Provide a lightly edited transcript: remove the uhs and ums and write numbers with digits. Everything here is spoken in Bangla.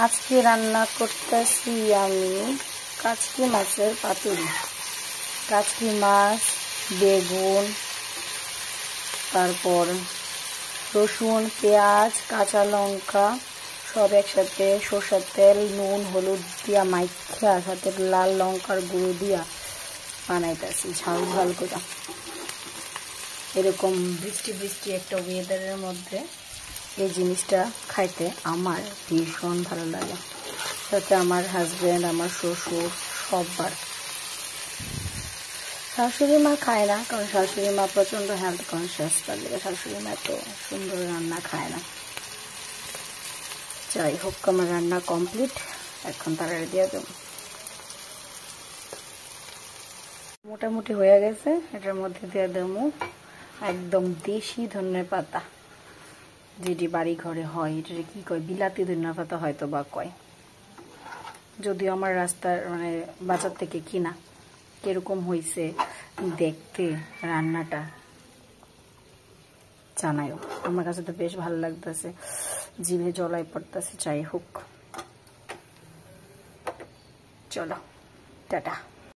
আজকে রান্না করতেছি আমি কাচকি মাছের পাতুরি। কাচকি মাছ, বেগুন, তারপর রসুন, পেঁয়াজ, কাঁচা লঙ্কা সব একসাথে সরষের তেল, নুন, হলুদ দিয়া মাইখা সাথে লাল লঙ্কার গুঁড়ো দিয়া বানাইতেছি ঝাল ঝাল করে। এরকম বৃষ্টি বৃষ্টি একটা ওয়েদারের মধ্যে এই জিনিসটা খাইতে আমার ভীষণ ভালো লাগে। সাথে আমার হাজব্যান্ড, আমার শ্বশুর সববার। শাশুড়ি মা খায় না, কারণ শাশুড়ি মা প্রচণ্ড হেলথ কনসিয়াস, তার লেগে শাশুড়ি মা এত সুন্দর রান্না খায় না। যাই হোক, আমার রান্না কমপ্লিট, এখন তারা দিয়ে দেবো। মোটামুটি হয়ে গেছে, এটার মধ্যে দিয়ে দেবো একদম দেশি ধনের পাতা, যেটি বাড়ি ঘরে হয়। এটা কি কয়, বিলাতি ধনিয়া পাতা হয়তো বা কয়, যদিও আমার রাস্তার মানে বাজার থেকে কিনা। কিরকম হয়েছে দেখতে রান্নাটা জানাইও। আমার কাছে তো বেশ ভালো লাগতেছে, জিভে জলাই পড়তেছে। যাই হোক, চলো টাটা।